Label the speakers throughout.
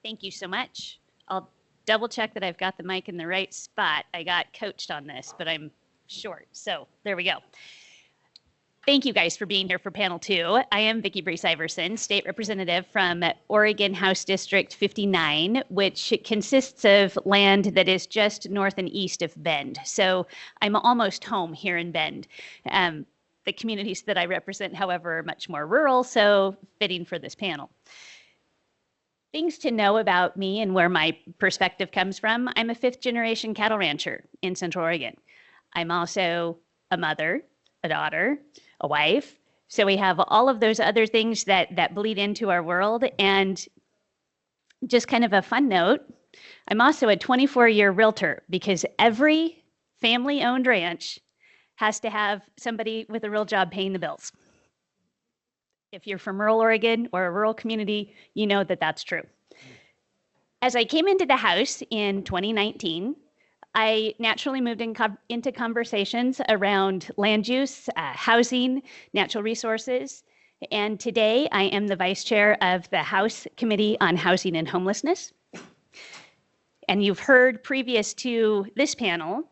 Speaker 1: Thank you so much. I'll double check that I've got the mic in the right spot. I got coached on this, but I'm short. So there we go. Thank you guys for being here for panel 2. I am Vikki Breese-Iverson, state representative from Oregon House District 59, which consists of land that is just north and east of Bend. So I'm almost home here in Bend. The communities that I represent, however, are much more rural, so fitting for this panel. Things to know about me and where my perspective comes from. I'm a 5th-generation cattle rancher in Central Oregon. I'm also a mother, a daughter, a wife. So we have all of those other things that bleed into our world. And just kind of a fun note, I'm also a 24-year realtor because every family-owned ranch has to have somebody with a real job paying the bills. If you're from rural Oregon or a rural community, you know that that's true. As I came into the House in 2019, I naturally moved into conversations around land use, housing, natural resources, and today I am the vice chair of the House Committee on Housing and Homelessness. And you've heard previous to this panel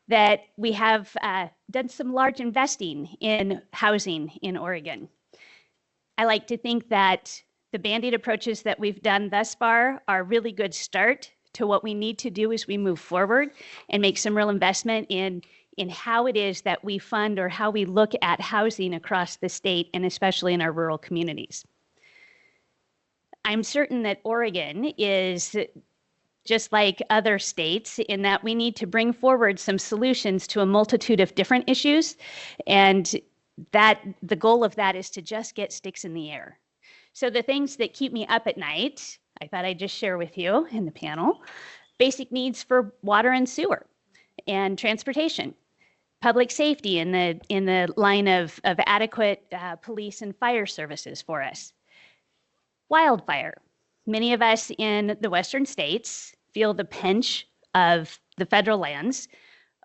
Speaker 1: that we have done some large investing in housing in Oregon. I like to think that the Band-Aid approaches that we've done thus far are a really good start to what we need to do as we move forward and make some real investment in how it is that we fund or how we look at housing across the state and especially in our rural communities. I'm certain that Oregon is just like other states in that we need to bring forward some solutions to a multitude of different issues, and that the goal of that is to just get sticks in the air. So the things that keep me up at night, I thought I'd just share with you in the panel. Basic needs for water and sewer and transportation, public safety in the line of adequate police and fire services for us. Wildfire. Many of us in the western states feel the pinch of the federal lands,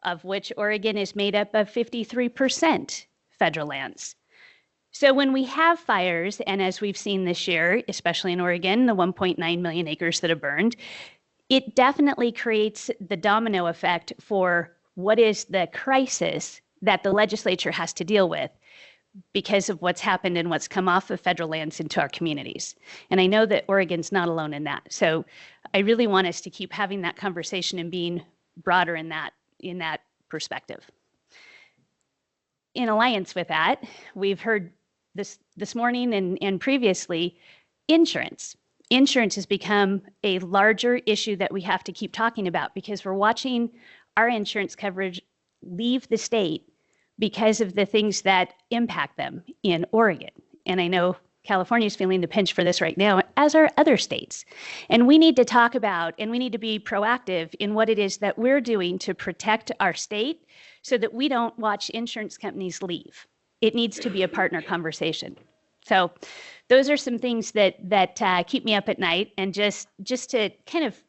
Speaker 1: of which Oregon is made up of 53% federal lands. So when we have fires, and as we've seen this year, especially in Oregon, the 1.9 million acres that have burned, it definitely creates the domino effect for what is the crisis that the legislature has to deal with because of what's happened and what's come off of federal lands into our communities. And I know that Oregon's not alone in that. So I really want us to keep having that conversation and being broader in that perspective. In alliance with that, we've heard this morning and previously, insurance. Insurance has become a larger issue that we have to keep talking about because we're watching our insurance coverage leave the state because of the things that impact them in Oregon. And I know California is feeling the pinch for this right now, as are other states. And we need to talk about and we need to be proactive in what it is that we're doing to protect our state so that we don't watch insurance companies leave. It needs to be a partner conversation. So those are some things that keep me up at night, and just to kind of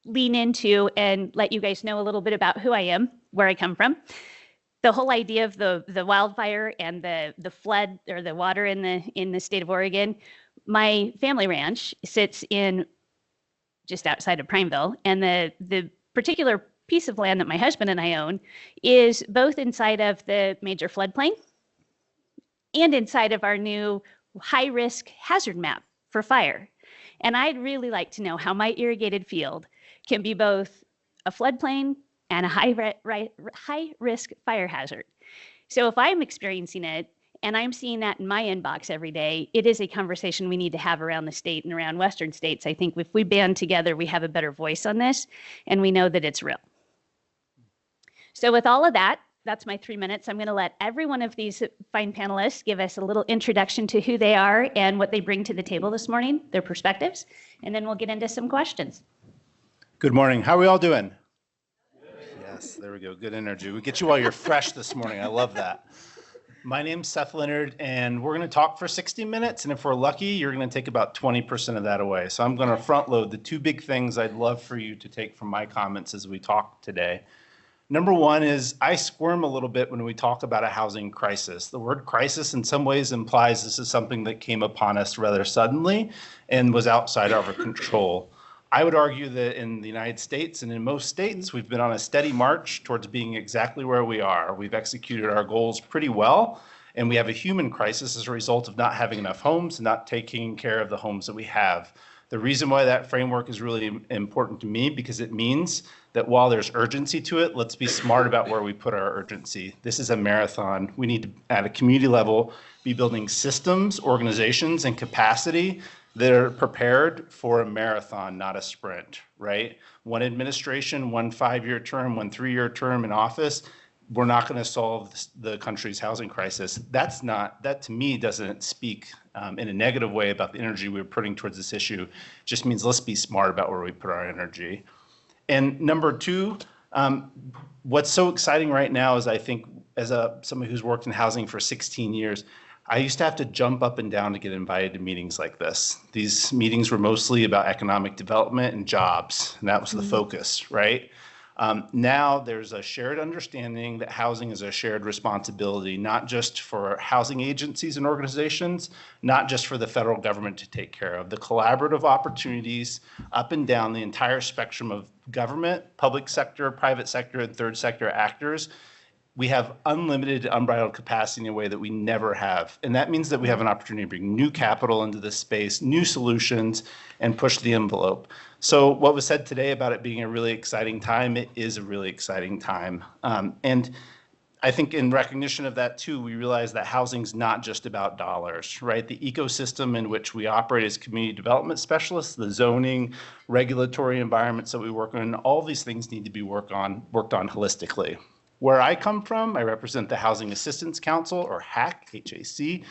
Speaker 1: lean into and let you guys know a little bit about who I am, where I come from. The whole idea of the wildfire and the flood or the water in the state of Oregon. My family ranch sits in just outside of Prineville, and the particular piece of land that my husband and I own is both inside of the major floodplain and inside of our new high-risk hazard map for fire. And I'd really like to know how my irrigated field can be both a floodplain and a high-risk fire hazard. So if I'm experiencing it and I'm seeing that in my inbox every day, it is a conversation we need to have around the state and around Western states. I think if we band together, we have a better voice on this, and we know that it's real. So with all of that, that's my 3 minutes. I'm going to let every one of these fine panelists give us a little introduction to who they are and what they bring to the table this morning, their perspectives, and then we'll get into some questions.
Speaker 2: Good morning. How are we all doing? Yes, there we go. Good energy. We get you while you're fresh this morning. I love that. My name's Seth Leonard, and we're going to talk for 60 minutes, and if we're lucky, you're going to take about 20% of that away. So I'm going to front load the 2 big things I'd love for you to take from my comments as we talk today. Number one is I squirm a little bit when we talk about a housing crisis. The word crisis in some ways implies this is something that came upon us rather suddenly and was outside of our control. I would argue that in the United States and in most states, we've been on a steady march towards being exactly where we are. We've executed our goals pretty well, and we have a human crisis as a result of not having enough homes and not taking care of the homes that we have. The reason why that framework is really important to me, because it means that while there's urgency to it, let's be smart about where we put our urgency. This is a marathon. We need to, at a community level, be building systems, organizations, and capacity that are prepared for a marathon, not a sprint, right? One administration, one 5-year term, one 3-year term in office, we're not going to solve the country's housing crisis. That to me doesn't speak in a negative way about the energy we're putting towards this issue. It just means let's be smart about where we put our energy. And number two, what's so exciting right now is I think as somebody who's worked in housing for 16 years, I used to have to jump up and down to get invited to meetings like this. These meetings were mostly about economic development and jobs, and that was the focus, right? Now there's a shared understanding that housing is a shared responsibility, not just for housing agencies and organizations, not just for the federal government to take care of. The collaborative opportunities up and down the entire spectrum of government, public sector, private sector, and third sector actors, we have unlimited, unbridled capacity in a way that we never have. And that means that we have an opportunity to bring new capital into this space, new solutions, and push the envelope. So what was said today about it being a really exciting time, it is a really exciting time. And I think in recognition of that too, we realize that housing's not just about dollars, right? The ecosystem in which we operate as community development specialists, the zoning, regulatory environments that we work on, all these things need to be worked on holistically. Where I come from, I represent the Housing Assistance Council, or HAC, H-A-C.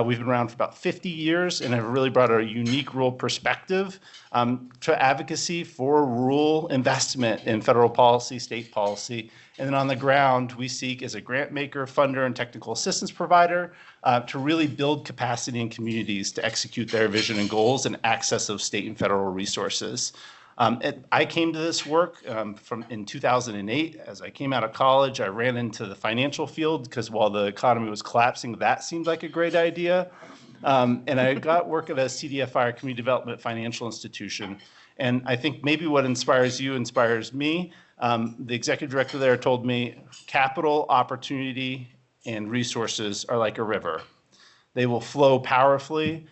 Speaker 2: We've been around for about 50 years and have really brought a unique rural perspective to advocacy for rural investment in federal policy, state policy. And then on the ground, we seek as a grant maker, funder, and technical assistance provider to really build capacity in communities to execute their vision and goals and access those state and federal resources. I came to this work in 2008. As I came out of college, I ran into the financial field because while the economy was collapsing, that seemed like a great idea. And I got work at a CDFI, Community Development Financial Institution. And I think maybe what inspires you inspires me. The executive director there told me capital, opportunity, and resources are like a river. They will flow powerfully,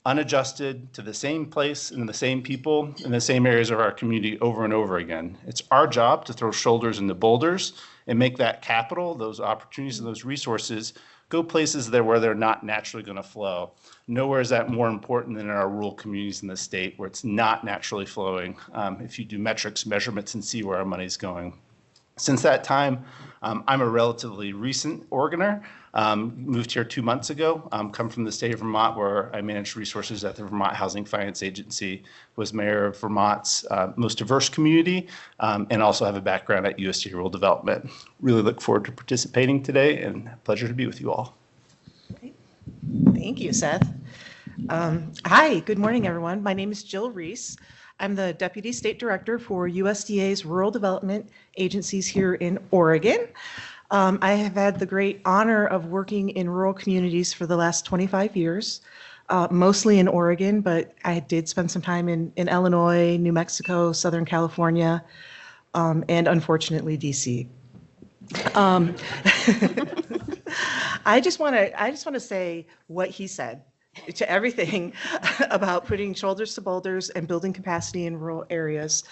Speaker 2: unadjusted to the same place and the same people in the same areas of our community over and over again. It's our job to throw shoulders into boulders and make that capital, those opportunities and those resources go places there where they're not naturally going to flow. Nowhere is that more important than in our rural communities in the state where it's not naturally flowing. If you do metrics, measurements, and see where our money's going. Since that time, I'm a relatively recent Oregoner. Moved here 2 months ago. Come from the state of Vermont, where I managed resources at the Vermont Housing Finance Agency, was mayor of Vermont's most diverse community, and also have a background at USDA Rural Development. Really look forward to participating today, and pleasure to be with you all.
Speaker 3: Thank you, Seth. Hi, good morning, everyone. My name is Jill Rees. I'm the Deputy State Director for USDA's Rural Development Agencies here in Oregon. I have had the great honor of working in rural communities for the last 25 years, mostly in Oregon, but I did spend some time in Illinois, New Mexico, Southern California, and unfortunately, DC. I just want to say what he said to everything about putting shoulders to boulders and building capacity in rural areas.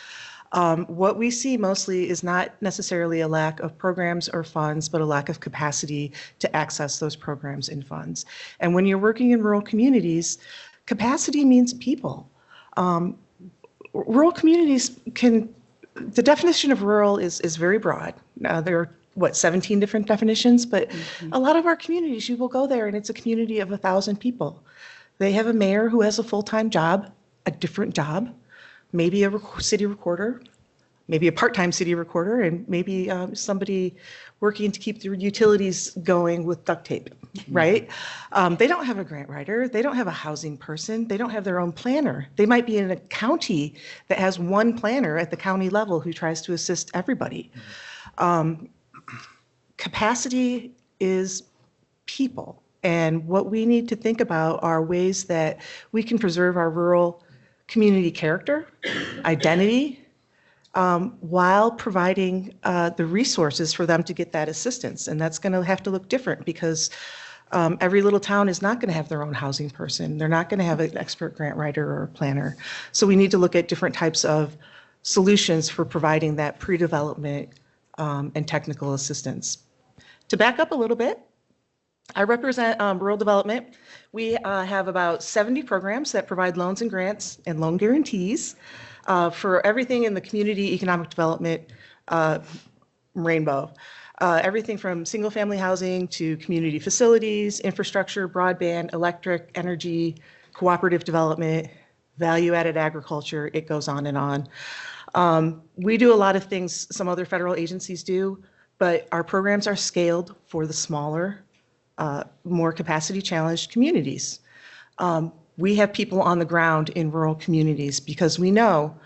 Speaker 3: What we see mostly is not necessarily a lack of programs or funds, but a lack of capacity to access those programs and funds. And when you're working in rural communities, capacity means people. Rural communities the definition of rural is very broad. There are 17 different definitions, but a lot of our communities, you will go there and it's a community of 1,000 people. They have a mayor who has a full-time job, a different job, maybe a city recorder, maybe a part-time city recorder, and maybe somebody working to keep their utilities going with duct tape, right? They don't have a grant writer. They don't have a housing person. They don't have their own planner. They might be in a county that has one planner at the county level who tries to assist everybody. Capacity is people. And what we need to think about are ways that we can preserve our rural community character, identity, while providing the resources for them to get that assistance. And that's going to have to look different because every little town is not going to have their own housing person. They're not going to have an expert grant writer or a planner. So we need to look at different types of solutions for providing that pre-development and technical assistance. To back up a little bit, I represent rural development. We have about 70 programs that provide loans and grants and loan guarantees for everything in the community economic development rainbow. Everything from single-family housing to community facilities, infrastructure, broadband, electric, energy, cooperative development, value-added agriculture, it goes on and on. We do a lot of things some other federal agencies do, but our programs are scaled for the smaller, more capacity-challenged communities. We have people on the ground in rural communities because we know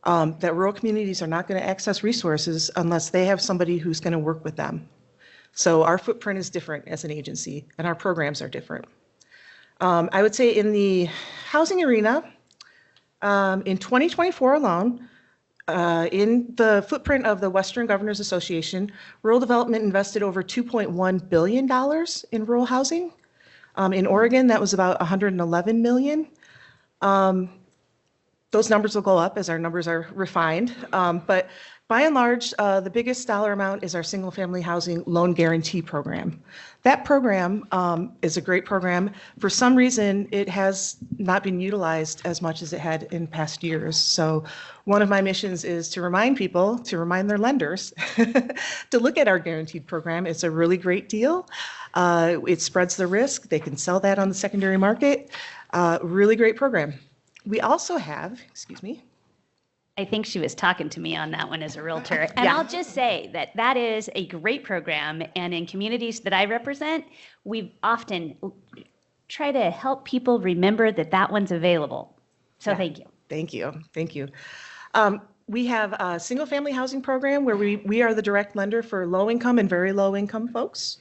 Speaker 3: that rural communities are not going to access resources unless they have somebody who's going to work with them. So our footprint is different as an agency, and our programs are different. I would say in the housing arena, in 2024 alone, in the footprint of the Western Governors Association, rural development invested over $2.1 billion in rural housing. In Oregon, that was about $111 million. Those numbers will go up as our numbers are refined. But by and large, the biggest dollar amount is our single-family housing loan guarantee program. That program is a great program. For some reason, it has not been utilized as much as it had in past years. So one of my missions is to remind people, to remind their lenders, to look at our guaranteed program. It's a really great deal. It spreads the risk. They can sell that on the secondary market. Really great program. We also have, excuse me.
Speaker 1: I think she was talking to me on that one as a realtor. And
Speaker 3: Yeah.
Speaker 1: I'll just say that that is a great program. And in communities that I represent, we often try to help people remember that that one's available. So
Speaker 3: Yeah.
Speaker 1: thank you.
Speaker 3: Thank you. Thank you. We have a single-family housing program where we are the direct lender for low-income and very low-income folks.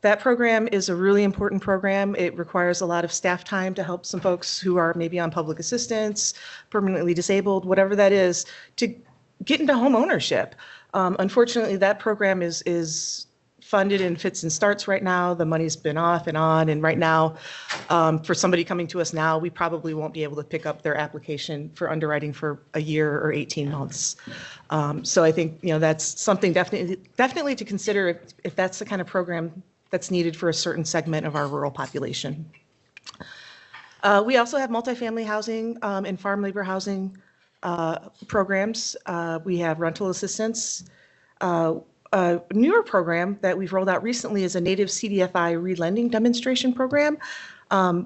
Speaker 3: That program is a really important program. It requires a lot of staff time to help some folks who are maybe on public assistance, permanently disabled, whatever that is, to get into home ownership. Unfortunately, that program is funded in fits and starts right now. The money's been off and on, and right now, for somebody coming to us now, we probably won't be able to pick up their application for underwriting for a year or 18 months. So I think that's something definitely to consider if that's the kind of program that's needed for a certain segment of our rural population. We also have multifamily housing and farm labor housing programs. We have rental assistance. A newer program that we've rolled out recently is a native CDFI relending demonstration program.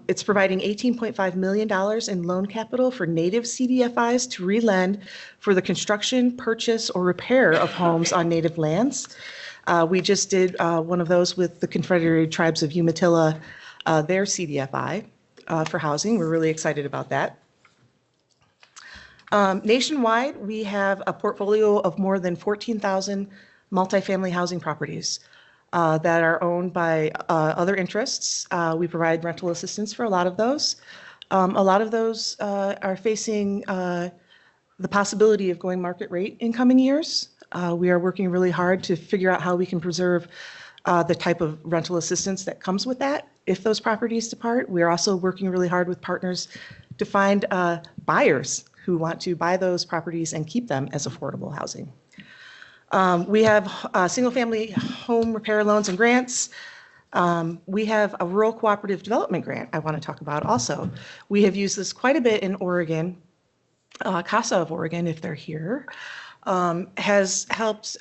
Speaker 3: It's providing $18.5 million in loan capital for native CDFIs to relend for the construction, purchase, or repair of homes on native lands. We just did one of those with the Confederated Tribes of Umatilla, their CDFI for housing. We're really excited about that. Nationwide, we have a portfolio of more than 14,000 multifamily housing properties that are owned by other interests. We provide rental assistance for a lot of those. A lot of those are facing the possibility of going market rate in coming years. We are working really hard to figure out how we can preserve the type of rental assistance that comes with that if those properties depart. We are also working really hard with partners to find buyers who want to buy those properties and keep them as affordable housing. We have single-family home repair loans and grants. We have a rural cooperative development grant I want to talk about also. We have used this quite a bit in Oregon. CASA of Oregon, if they're here, has helped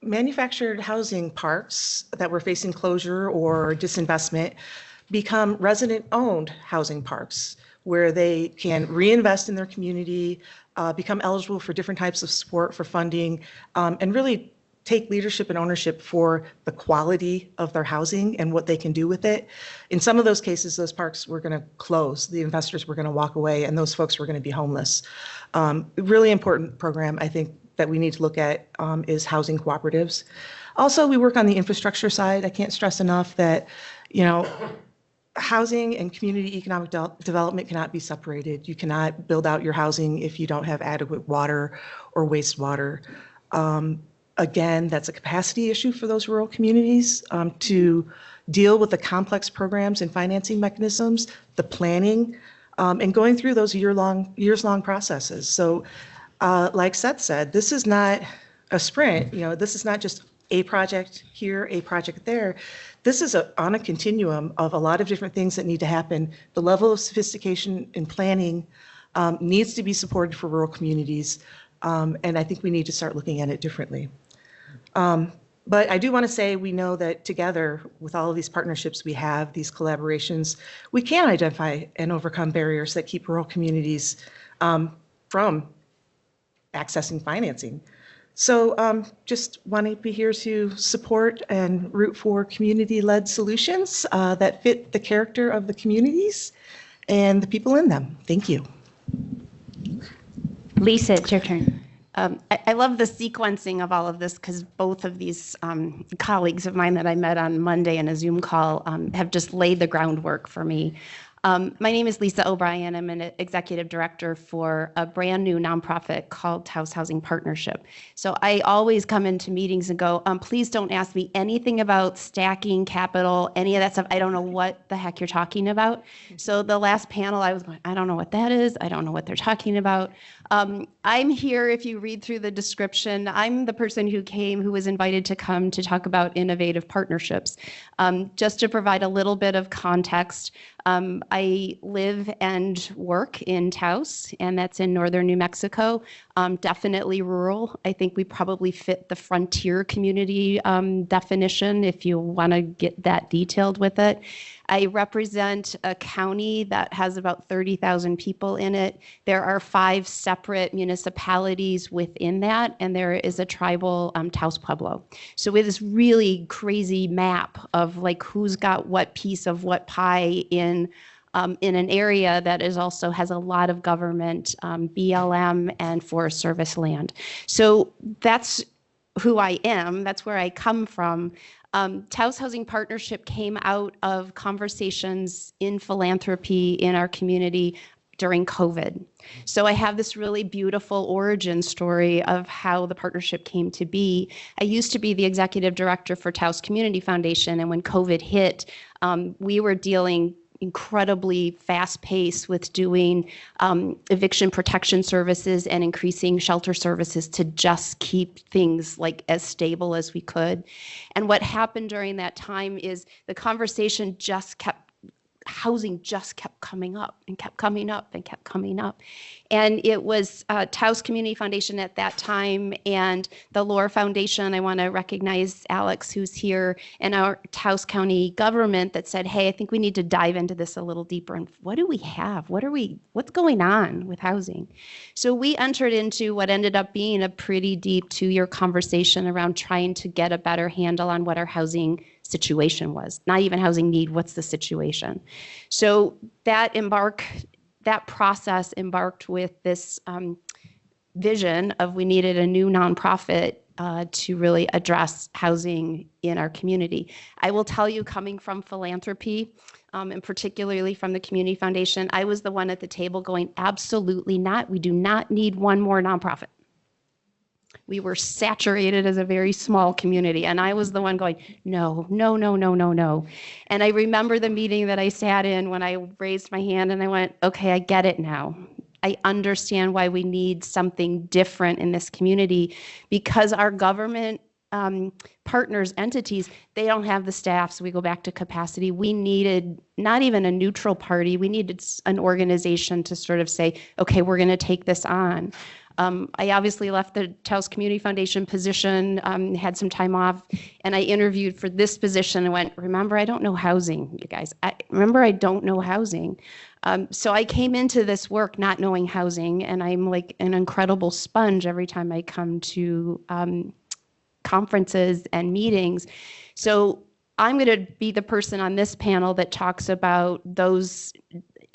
Speaker 3: manufactured housing parks that were facing closure or disinvestment become resident-owned housing parks where they can reinvest in their community, become eligible for different types of support for funding, and really take leadership and ownership for the quality of their housing and what they can do with it. In some of those cases, those parks were going to close. The investors were going to walk away, and those folks were going to be homeless. Really important program, I think, that we need to look at is housing cooperatives. Also, we work on the infrastructure side. I can't stress enough that, housing and community economic development cannot be separated. You cannot build out your housing if you don't have adequate water or wastewater. Again, that's a capacity issue for those rural communities to deal with the complex programs and financing mechanisms, the planning, and going through those years-long processes. So like Seth said, this is not a sprint. This is not just a project here, a project there. This is on a continuum of a lot of different things that need to happen. The level of sophistication in planning needs to be supported for rural communities, and I think we need to start looking at it differently. But I do want to say we know that together, with all of these partnerships we have, these collaborations, we can identify and overcome barriers that keep rural communities from accessing financing. So just want to be here to support and root for community-led solutions that fit the character of the communities and the people in them. Thank you.
Speaker 1: Lisa, it's your turn.
Speaker 4: I love the sequencing of all of this because both of these colleagues of mine that I met on Monday in a Zoom call have just laid the groundwork for me. My name is Lisa O'Brien. I'm an executive director for a brand new nonprofit called Taos Housing Partnership. So I always come into meetings and go, please don't ask me anything about stacking capital, any of that stuff. I don't know what the heck you're talking about. So the last panel, I was going, I don't know what that is. I don't know what they're talking about. I'm here, if you read through the description, I'm the person who was invited to come to talk about innovative partnerships. Just to provide a little bit of context, I live and work in Taos, and that's in northern New Mexico, definitely rural. I think we probably fit the frontier community definition if you want to get that detailed with it. I represent a county that has about 30,000 people in it. There are 5 separate municipalities within that, and there is a tribal Taos Pueblo. So we have this really crazy map of like who's got what piece of what pie in an area that is also has a lot of government, BLM and Forest Service land. So that's who I am. That's where I come from. Taos Housing Partnership came out of conversations in philanthropy in our community during COVID. So I have this really beautiful origin story of how the partnership came to be. I used to be the executive director for Taos Community Foundation, and when COVID hit, we were dealing incredibly fast pace with doing eviction protection services and increasing shelter services to just keep things like as stable as we could. And what happened during that time is the conversation housing just kept coming up and kept coming up and kept coming up. And it was Taos Community Foundation at that time and the Lore Foundation. I want to recognize Alex, who's here, and our Taos County government that said, hey, I think we need to dive into this a little deeper. And what do we have? What's going on with housing? So we entered into what ended up being a pretty deep 2-year conversation around trying to get a better handle on what our housing situation was. Not even housing need, what's the situation? So that process embarked with this vision of we needed a new nonprofit to really address housing in our community. I will tell you, coming from philanthropy, and particularly from the Community Foundation, I was the one at the table going, absolutely not. We do not need one more nonprofit. We were saturated as a very small community. And I was the one going, no. And I remember the meeting that I sat in when I raised my hand and I went, okay, I get it now. I understand why we need something different in this community because our government partners, entities, they don't have the staff. So we go back to capacity. We needed not even a neutral party. We needed an organization to sort of say, okay, we're going to take this on. I obviously left the Taos Community Foundation position, had some time off, and I interviewed for this position and went, remember, I don't know housing, you guys. I don't know housing. So I came into this work not knowing housing, and I'm like an incredible sponge every time I come to conferences and meetings. So I'm going to be the person on this panel that talks about those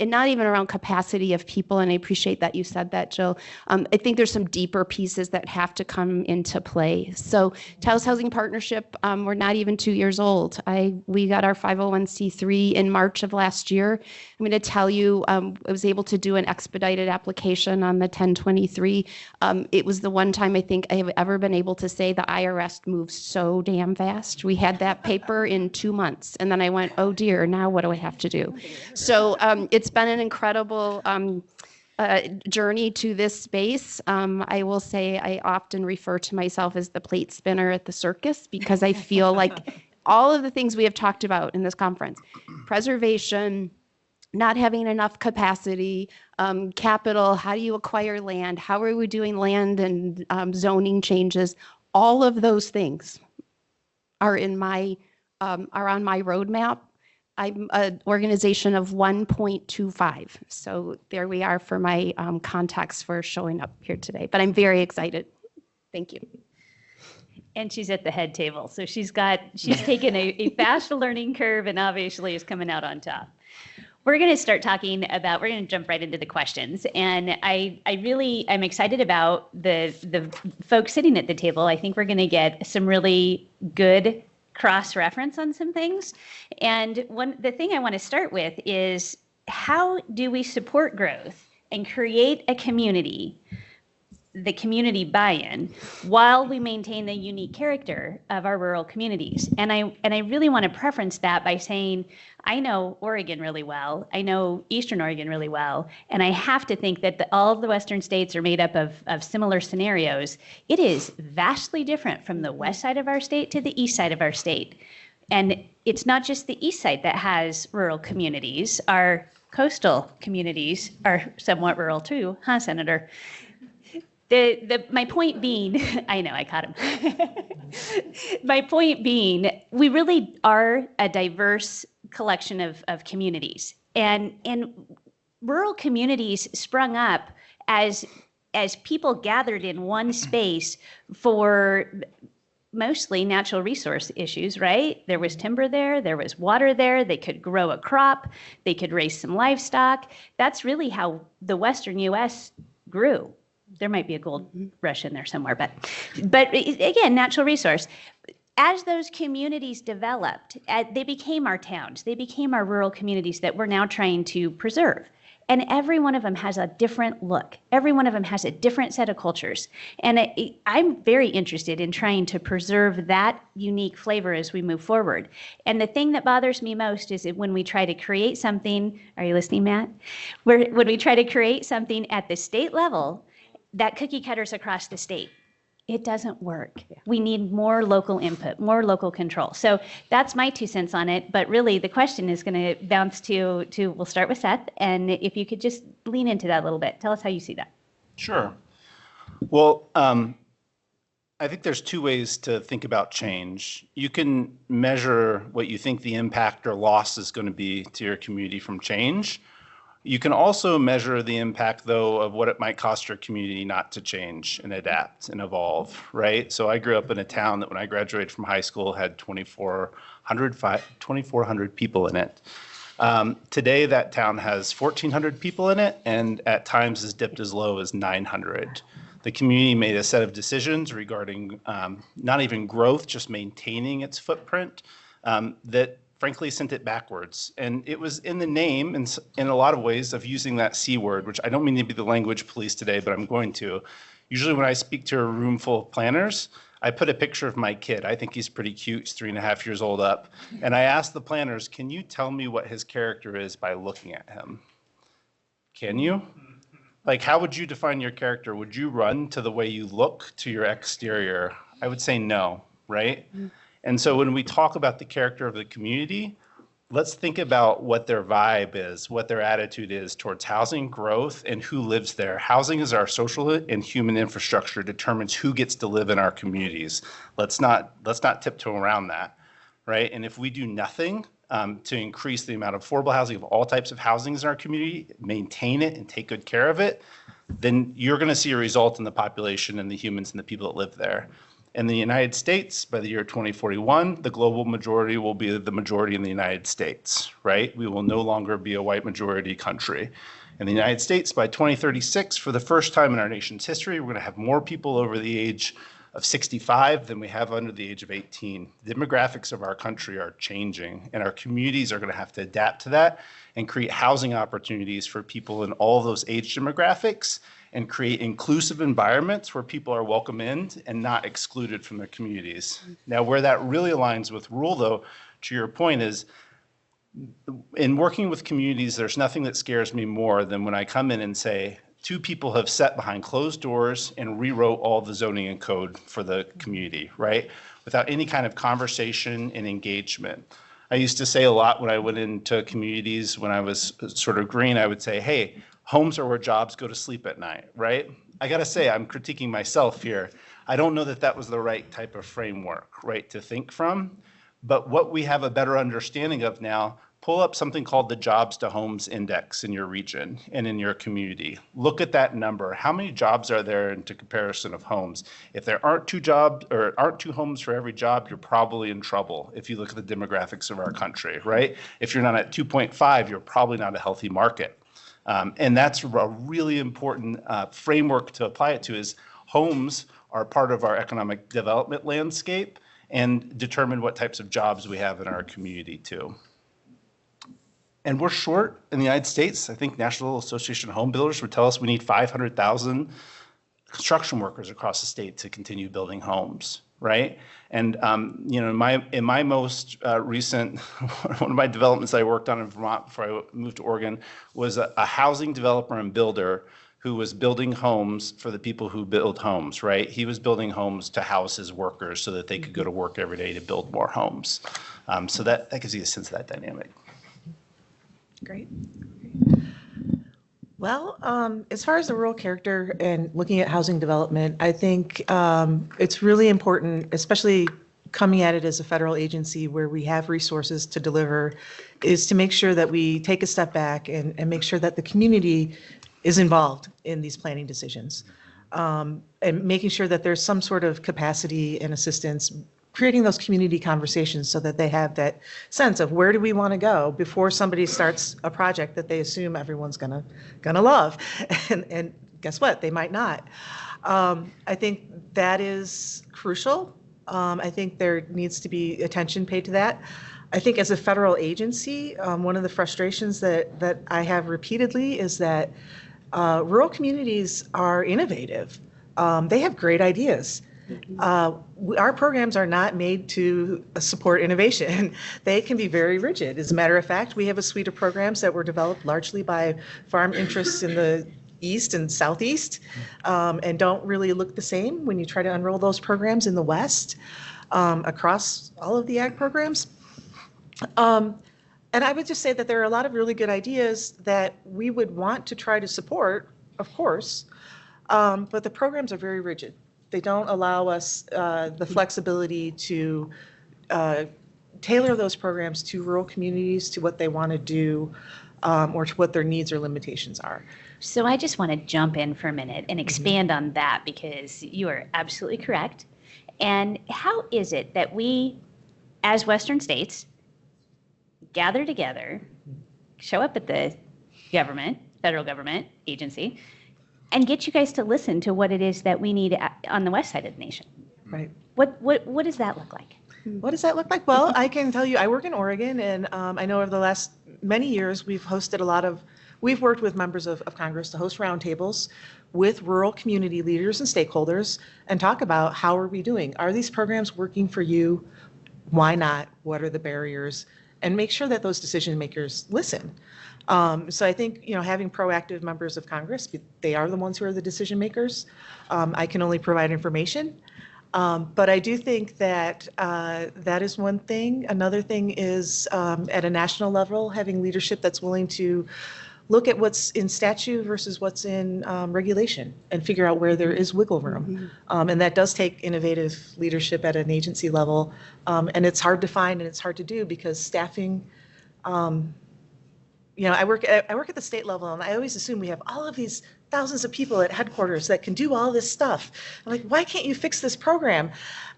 Speaker 4: and not even around capacity of people. And I appreciate that you said that, Jill. I think there's some deeper pieces that have to come into play. So Taos Housing Partnership, we're not even 2 years old. We got our 501c3 in March of last year. I'm going to tell you, I was able to do an expedited application on the 1023. It was the one time I think I have ever been able to say the IRS moves so damn fast. We had that paper in 2 months, and then I went, oh dear, now what do I have to do? So it's been an incredible journey to this space. I will say I often refer to myself as the plate spinner at the circus, because I feel like all of the things we have talked about in this conference, preservation, not having enough capacity, capital, how do you acquire land, how are we doing land and zoning changes, all of those things are on my roadmap. I'm an organization of 1.25. So there we are for my context for showing up here today. But I'm very excited. Thank you.
Speaker 1: And she's at the head table. So she's taken a fast learning curve and obviously is coming out on top. We're going to start talking about, we're going to jump right into the questions. And I'm excited about the folks sitting at the table. I think we're going to get some really good cross-reference on some things. And the thing I want to start with is, how do we support growth and create a community, the community buy-in, while we maintain the unique character of our rural communities? And I really want to preference that by saying, I know Oregon really well, I know Eastern Oregon really well, and I have to think that all of the Western states are made up of similar scenarios. It is vastly different from the west side of our state to the east side of our state. And it's not just the east side that has rural communities. Our coastal communities are somewhat rural too, huh, Senator? My point being, I know, I caught him. My point being, we really are a diverse collection of communities. And rural communities sprung up as people gathered in one space for mostly natural resource issues, right? There was timber there was water there, they could grow a crop, they could raise some livestock. That's really how the Western US grew. There might be a gold rush in there somewhere, but again, natural resource. As those communities developed, they became our towns. They became our rural communities that we're now trying to preserve. And every one of them has a different look. Every one of them has a different set of cultures. And I'm very interested in trying to preserve that unique flavor as we move forward. And the thing that bothers me most is when we try to create something, are you listening, Matt? When we try to create something at the state level that cookie cutters across the state. It doesn't work. Yeah. We need more local input, more local control. So that's my 2 cents on it. But really, the question is going to bounce to we'll start with Seth. And if you could just lean into that a little bit, tell us how you see that.
Speaker 2: Sure. Well, I think there's 2 ways to think about change. You can measure what you think the impact or loss is going to be to your community from change. You can also measure the impact, though, of what it might cost your community not to change and adapt and evolve, right? So I grew up in a town that when I graduated from high school had 2,400 people in it. Today, that town has 1,400 people in it, and at times has dipped as low as 900. The community made a set of decisions regarding not even growth, just maintaining its footprint, that frankly sent it backwards. And it was in the name, in a lot of ways, of using that C word, which I don't mean to be the language police today, but I'm going to. Usually when I speak to a room full of planners, I put a picture of my kid. I think he's pretty cute. He's 3.5 years old up. And I asked the planners, can you tell me what his character is by looking at him? Can you? Like, how would you define your character? Would you run to the way you look to your exterior? I would say no, right? And so when we talk about the character of the community, let's think about what their vibe is, what their attitude is towards housing, growth, and who lives there. Housing is our social and human infrastructure, determines who gets to live in our communities. Let's not tiptoe around that, right? And if we do nothing to increase the amount of affordable housing, of all types of housings in our community, maintain it and take good care of it, then you're going to see a result in the population and the humans and the people that live there. In the United States, by the year 2041, the global majority will be the majority in the United States, right? We will no longer be a white majority country. In the United States, by 2036, for the first time in our nation's history, we're going to have more people over the age of 65 than we have under the age of 18. The demographics of our country are changing, and our communities are going to have to adapt to that and create housing opportunities for people in all those age demographics and create inclusive environments where people are welcome in and not excluded from their communities. Now, where that really aligns with rural, though, to your point, is in working with communities, there's nothing that scares me more than when I come in and say, two people have sat behind closed doors and rewrote all the zoning and code for the community, right? Without any kind of conversation and engagement. I used to say a lot when I went into communities when I was sort of green, I would say, hey, homes are where jobs go to sleep at night, right? I gotta say, I'm critiquing myself here. I don't know that that was the right type of framework, right, to think from. But what we have a better understanding of now, pull up something called the Jobs to Homes Index in your region and in your community. Look at that number. How many jobs are there into comparison of homes? If there aren't two jobs or aren't two homes for every job, you're probably in trouble if you look at the demographics of our country, right? If you're not at 2.5, you're probably not a healthy market. And that's a really important framework to apply it to is homes are part of our economic development landscape and determine what types of jobs we have in our community too. And we're short in the United States. I think National Association of Home Builders would tell us we need 500,000 construction workers across the state to continue building homes, right? And you know, in my most recent, one of my developments that I worked on in Vermont before I moved to Oregon was a housing developer and builder who was building homes for the people who build homes, right? He was building homes to house his workers so that they could go to work every day to build more homes. So that gives you a sense of that dynamic.
Speaker 3: Great. Well, as far as the rural character and looking at housing development, I think it's really important, especially coming at it as a federal agency where we have resources to deliver, is to make sure that we take a step back and make sure that the community is involved in these planning decisions. And making sure that there's some sort of capacity and assistance, creating those community conversations so that they have that sense of where do we want to go before somebody starts a project that they assume everyone's gonna love. And guess what? They might not. I think that is crucial. I think there needs to be attention paid to that. I think as a federal agency, one of the frustrations that I have repeatedly is that rural communities are innovative. They have great ideas. Our programs are not made to support innovation. They can be very rigid. As a matter of fact, we have a suite of programs that were developed largely by farm interests in the East and Southeast, and don't really look the same when you try to unroll those programs in the West across all of the ag programs. And I would just say that there are a lot of really good ideas that we would want to try to support, of course, but the programs are very rigid. They don't allow us the flexibility to tailor those programs to rural communities, to what they want to do, or to what their needs or limitations are.
Speaker 1: So I just want to jump in for a minute and expand on that because you are absolutely correct. And how is it that we, as Western states, gather together, show up at the government, federal government agency, and get you guys to listen to what it is that we need on the west side of the nation?
Speaker 3: Right.
Speaker 1: What does that look like?
Speaker 3: What does that look like? Well, I can tell you, I work in Oregon, and I know over the last many years, we've worked with members of Congress to host roundtables with rural community leaders and stakeholders and talk about how are we doing? Are these programs working for you? Why not? What are the barriers? And make sure that those decision makers listen. So I think, having proactive members of Congress, they are the ones who are the decision makers. I can only provide information. But I do think that that is one thing. Another thing is at a national level, having leadership that's willing to look at what's in statute versus what's in regulation and figure out where there is wiggle room. And that does take innovative leadership at an agency level. And it's hard to find and it's hard to do because staffing, I work at the state level and I always assume we have all of these thousands of people at headquarters that can do all this stuff. I'm like, why can't you fix this program?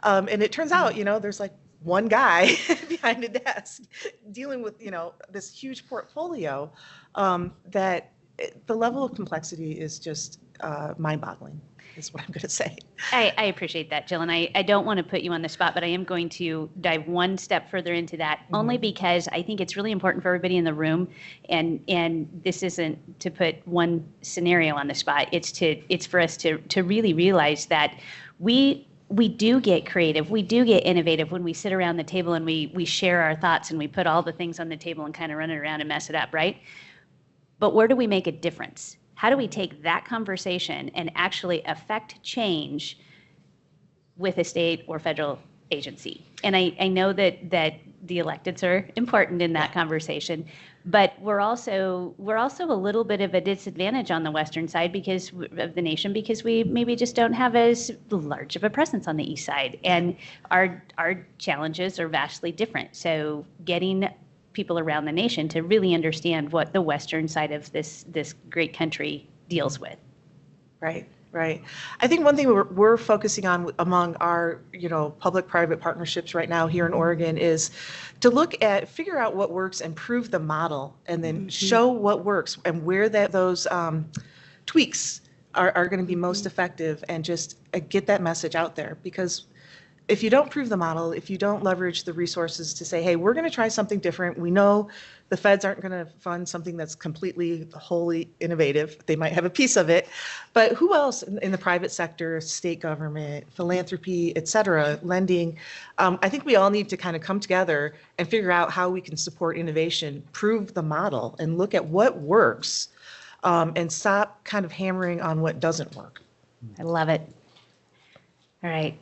Speaker 3: And it turns out, there's like one guy behind a desk dealing with, this huge portfolio that the level of complexity is just mind-boggling, is what I'm going to say.
Speaker 1: I appreciate that, Jill, and I don't want to put you on the spot, but I am going to dive one step further into that, only because I think it's really important for everybody in the room, and this isn't to put one scenario on the spot. It's for us to really realize that we do get creative, we do get innovative when we sit around the table and we share our thoughts and we put all the things on the table and kind of run it around and mess it up, right? But where do we make a difference? How do we take that conversation and actually affect change with a state or federal agency? And I know that the electeds are important in that conversation, but we're also a little bit of a disadvantage on the western side because of the nation, because we maybe just don't have as large of a presence on the east side, and our challenges are vastly different. So getting people around the nation to really understand what the western side of this great country deals with.
Speaker 3: Right. I think one thing we're focusing on among our, public-private partnerships right now here in Oregon is to figure out what works and prove the model, and then show what works and where those tweaks are going to be most effective, and just get that message out there. Because if you don't prove the model, if you don't leverage the resources to say, hey, we're going to try something different. We know the feds aren't going to fund something that's completely, wholly innovative. They might have a piece of it, but who else in the private sector, state government, philanthropy, et cetera, lending? I think we all need to kind of come together and figure out how we can support innovation, prove the model, and look at what works, and stop kind of hammering on what doesn't work.
Speaker 1: I love it. All right.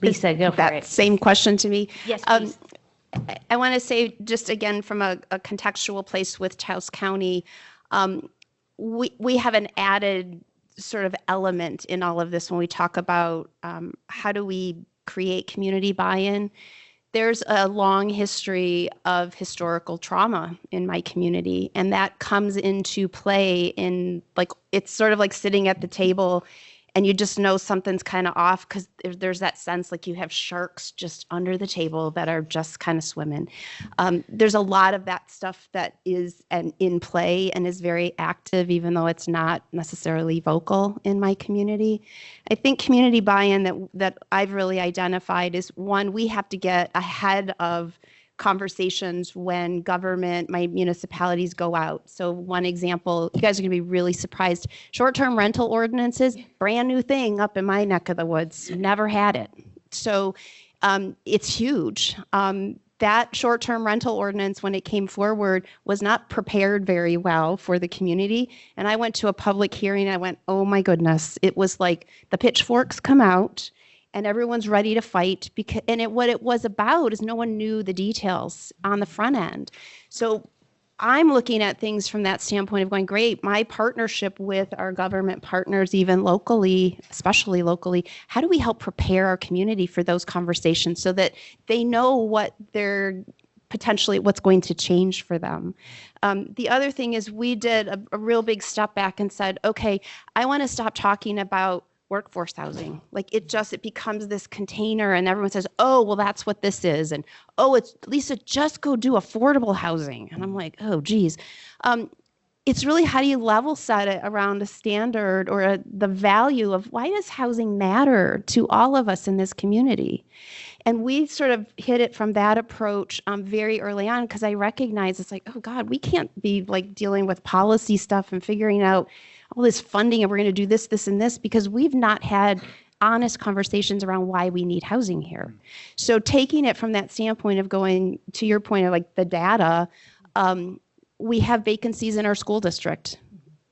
Speaker 1: Lisa, go for
Speaker 4: that
Speaker 1: it.
Speaker 4: Same question to me.
Speaker 1: Yes, please.
Speaker 4: I want to say, just again, from a contextual place with Taos County, we have an added sort of element in all of this when we talk about how do we create community buy-in. There's a long history of historical trauma in my community, and that comes into play in, like, it's sort of like sitting at the table and you just know something's kind of off because there's that sense like you have sharks just under the table that are just kind of swimming. There's a lot of that stuff that is in play and is very active, even though it's not necessarily vocal in my community. I think community buy-in that I've really identified is, one, we have to get ahead of conversations when my municipalities go out. So one example, you guys are going to be really surprised. Short-term rental ordinances, brand new thing up in my neck of the woods. Never had it. So it's huge. That short-term rental ordinance, when it came forward, was not prepared very well for the community. And I went to a public hearing. I went, oh my goodness. It was like the pitchforks come out and everyone's ready to fight, because what it was about is no one knew the details on the front end. So I'm looking at things from that standpoint of going, great, my partnership with our government partners, even locally, especially locally, how do we help prepare our community for those conversations so that they know what what's going to change for them. The other thing is, we did a real big step back and said, okay, I want to stop talking about workforce housing. Like it becomes this container and everyone says, oh, well, that's what this is. And, oh, it's Lisa, just go do affordable housing. And I'm like, oh, geez. It's really, how do you level set it around a standard or the value of why does housing matter to all of us in this community? And we sort of hit it from that approach very early on, because I recognize it's like, oh God, we can't be like dealing with policy stuff and figuring out all this funding and we're going to do this, this, and this, because we've not had honest conversations around why we need housing here. So taking it from that standpoint of going to your point of like the data, we have vacancies in our school district.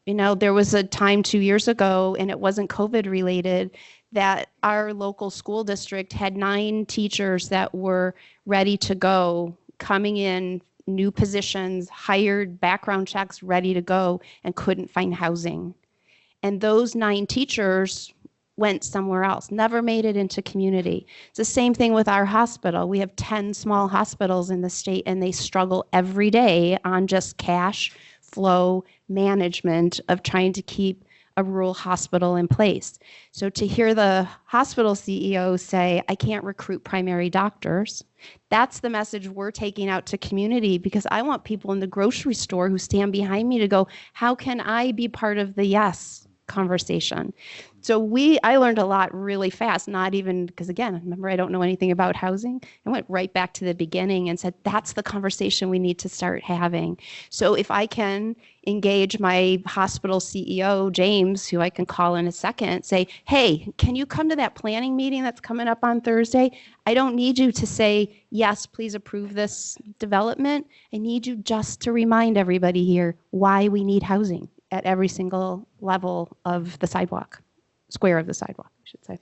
Speaker 4: You know, there was a time 2 years ago, and it wasn't COVID related, that our local school district had 9 teachers that were ready to go, coming in, new positions, hired, background checks, ready to go, and couldn't find housing. And those 9 teachers went somewhere else, never made it into community. It's the same thing with our hospital. We have 10 small hospitals in the state, and they struggle every day on just cash, flow management of trying to keep a rural hospital in place. So to hear the hospital CEO say, I can't recruit primary doctors, that's the message we're taking out to community, because I want people in the grocery store who stand behind me to go, how can I be part of the yes conversation? So I learned a lot really fast, not even, because again, remember, I don't know anything about housing. I went right back to the beginning and said, that's the conversation we need to start having. So if I can engage my hospital CEO, James, who I can call in a second, say, hey, can you come to that planning meeting that's coming up on Thursday? I don't need you to say, yes, please approve this development. I need you just to remind everybody here why we need housing at every single level of the sidewalk. Square of the sidewalk, I should say.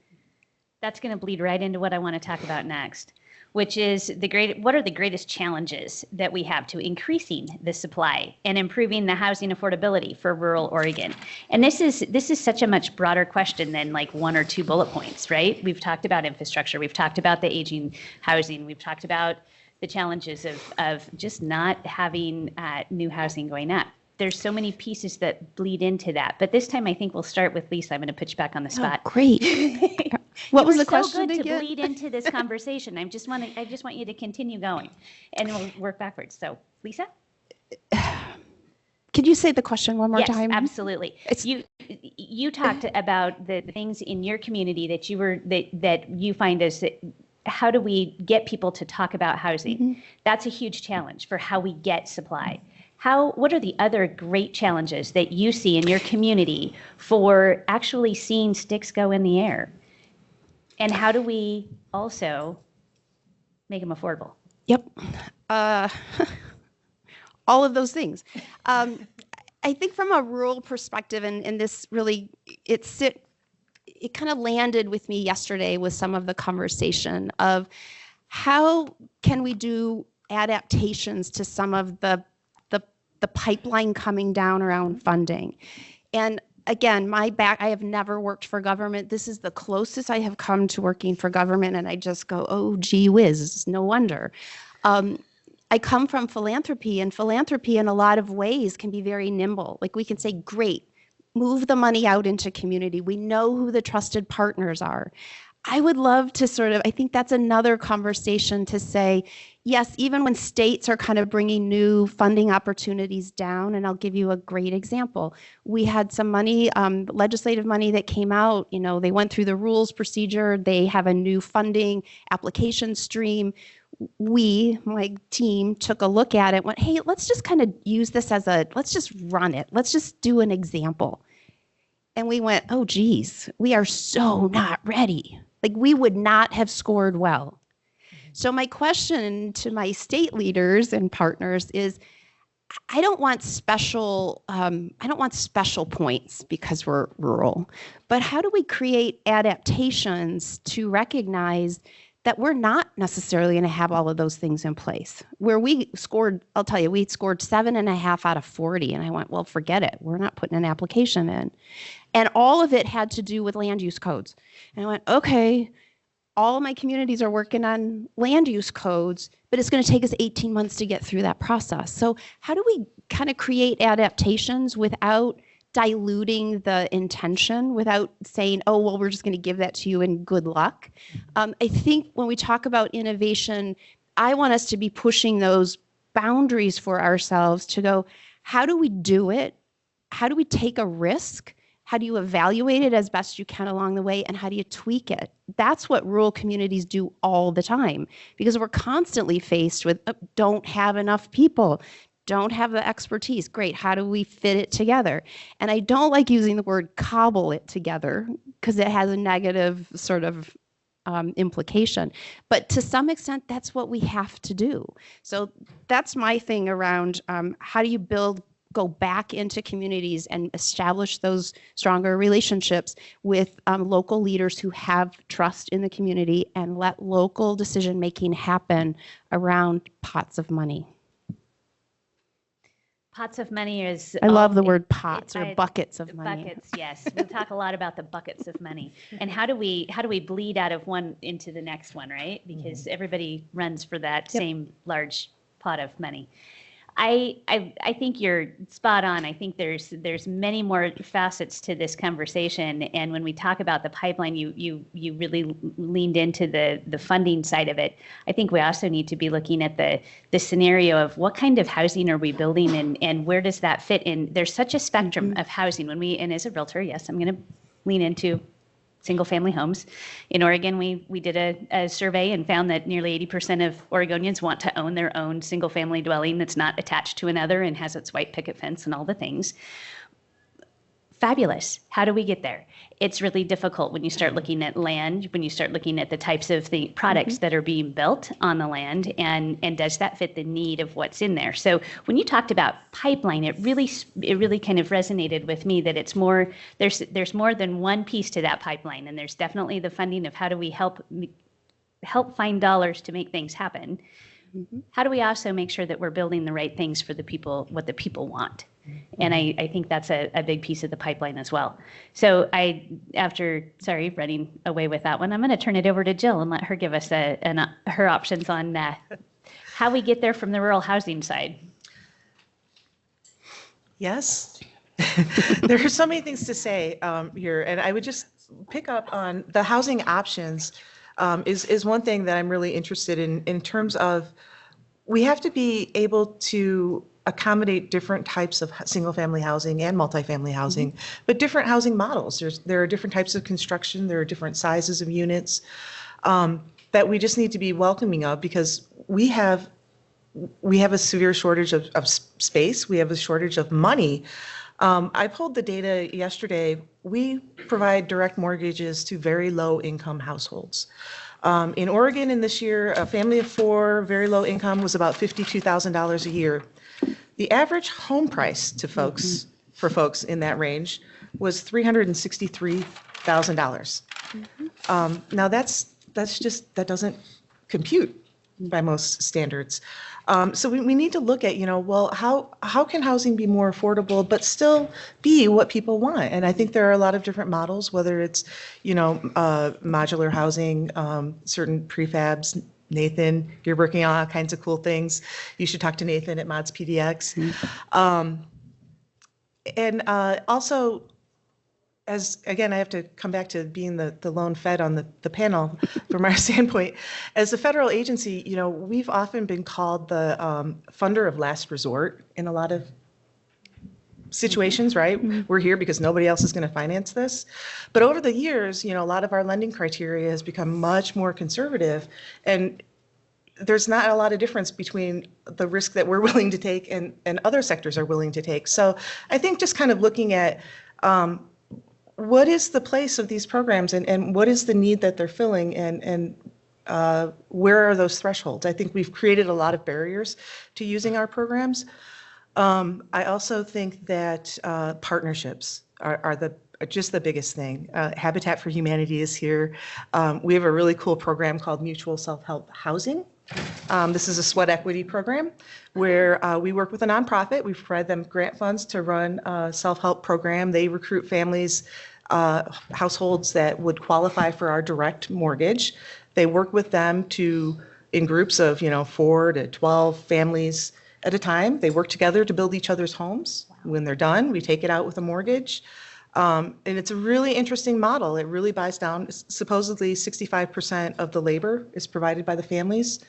Speaker 1: That's going to bleed right into what I want to talk about next, which is what are the greatest challenges that we have to increasing the supply and improving the housing affordability for rural Oregon? And this is such a much broader question than like one or two bullet points, right? We've talked about infrastructure, we've talked about the aging housing, we've talked about the challenges of just not having new housing going up. There's so many pieces that bleed into that. But this time, I think we'll start with Lisa. I'm going to put you back on the spot.
Speaker 4: Oh, great. What was the question
Speaker 1: so good
Speaker 4: again?
Speaker 1: to bleed into this conversation. I just want you to continue going, and we'll work backwards. So, Lisa?
Speaker 4: Could you say the question one more time?
Speaker 1: Yes, absolutely. You talked about the things in your community that you find as how do we get people to talk about housing? Mm-hmm. That's a huge challenge for how we get supply. What are the other great challenges that you see in your community for actually seeing sticks go in the air? And how do we also make them affordable?
Speaker 4: Yep. All of those things. I think from a rural perspective, and this really, it kind of landed with me yesterday with some of the conversation of how can we do adaptations to some of the pipeline coming down around funding. And again, I have never worked for government. This is the closest I have come to working for government, and I just go, oh, gee whiz, no wonder. I come from philanthropy, and philanthropy in a lot of ways can be very nimble. Like we can say, great, move the money out into community. We know who the trusted partners are. I would love to I think that's another conversation to say, yes, even when states are kind of bringing new funding opportunities down, and I'll give you a great example. We had some money, legislative money that came out, they went through the rules procedure, they have a new funding application stream. My team took a look at it, went, hey, let's just kind of use this let's just run it. Let's just do an example. And we went, oh, geez, we are so not ready. Like we would not have scored well. So my question to my state leaders and partners is, I don't want special points because we're rural, but how do we create adaptations to recognize that we're not necessarily going to have all of those things in place? Where we scored, I'll tell you, we scored 7.5 out of 40. And I went, well, forget it. We're not putting an application in. And all of it had to do with land use codes. And I went, okay, all of my communities are working on land use codes, but it's going to take us 18 months to get through that process. So how do we kind of create adaptations without diluting the intention, without saying, oh, well, we're just going to give that to you and good luck? I think when we talk about innovation, I want us to be pushing those boundaries for ourselves to go, how do we do it? How do we take a risk? How do you evaluate it as best you can along the way? And how do you tweak it? That's what rural communities do all the time, because we're constantly faced with don't have enough people, don't have the expertise. Great, how do we fit it together? And I don't like using the word cobble it together because it has a negative sort of implication. But to some extent, that's what we have to do. So that's my thing around how do you go back into communities and establish those stronger relationships with local leaders who have trust in the community and let local decision making happen around pots of money.
Speaker 1: Pots of money is...
Speaker 4: I love the word pots or buckets of money.
Speaker 1: Buckets, yes. We'll talk a lot about the buckets of money. And how do we bleed out of one into the next one, right? Because everybody runs for that same large pot of money. I think you're spot on. I think there's many more facets to this conversation. And when we talk about the pipeline, you really leaned into the funding side of it. I think we also need to be looking at the scenario of what kind of housing are we building and where does that fit in? There's such a spectrum of housing and as a realtor, yes, I'm going to lean into single family homes. In Oregon, we did a survey and found that nearly 80% of Oregonians want to own their own single family dwelling that's not attached to another and has its white picket fence and all the things. Fabulous. How do we get there? It's really difficult when you start looking at land, when you start looking at the types of the products that are being built on the land, and does that fit the need of what's in there? So when you talked about pipeline, it really kind of resonated with me that it's more, there's more than one piece to that pipeline, and there's definitely the funding of how do we help find dollars to make things happen. How do we also make sure that we're building the right things for the people, what the people want? And I think that's a big piece of the pipeline as well. So running away with that one, I'm going to turn it over to Jill and let her give us her options on how we get there from the rural housing side.
Speaker 3: Yes, there are so many things to say here, and I would just pick up on the housing options is one thing that I'm really interested in terms of we have to be able to accommodate different types of single-family housing and multifamily housing, but different housing models. There are different types of construction, there are different sizes of units that we just need to be welcoming of because we have a severe shortage of space, we have a shortage of money. I pulled the data yesterday. We provide direct mortgages to very low-income households. In Oregon in this year, a family of four, very low income, was about $52,000 a year. The average home price to folks, for folks in that range, was $363,000. Now that doesn't compute by most standards. So we need to look at, well, how can housing be more affordable, but still be what people want? And I think there are a lot of different models, whether it's, modular housing, certain prefabs. Nathan, you're working on all kinds of cool things. You should talk to Nathan at Mods PDX. And also, I have to come back to being the lone Fed on the panel from our standpoint. As a federal agency, we've often been called the funder of last resort in a lot of situations, right? We're here because nobody else is going to finance this. But over the years, a lot of our lending criteria has become much more conservative, and there's not a lot of difference between the risk that we're willing to take and other sectors are willing to take. So I think just kind of looking at what is the place of these programs and what is the need that they're filling and where are those thresholds? I think we've created a lot of barriers to using our programs. I also think that partnerships are just the biggest thing. Habitat for Humanity is here. We have a really cool program called Mutual Self-Help Housing. This is a sweat equity program where we work with a nonprofit. We provide them grant funds to run a self-help program. They recruit families, households that would qualify for our direct mortgage. They work with them in groups of 4 to 12 families at a time. They work together to build each other's homes. When they're done, we take it out with a mortgage. And it's a really interesting model. It really buys down. Supposedly 65% of the labor is provided by the families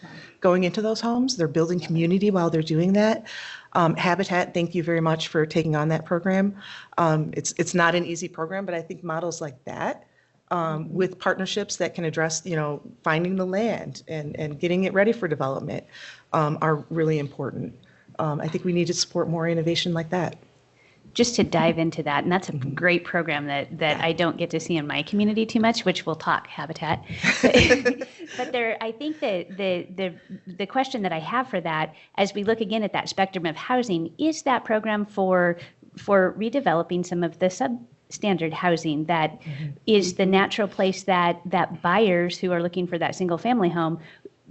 Speaker 3: going into those homes. They're building community while they're doing that. Habitat, thank you very much for taking on that program. It's not an easy program, but I think models like that with partnerships that can address, finding the land and getting it ready for development are really important. I think we need to support more innovation like that.
Speaker 1: Just to dive into that, and that's a great program that I don't get to see in my community too much, which we'll talk Habitat. But I think the question that I have for that, as we look again at that spectrum of housing, is that program for redeveloping some of the substandard housing that is the natural place that buyers who are looking for that single family home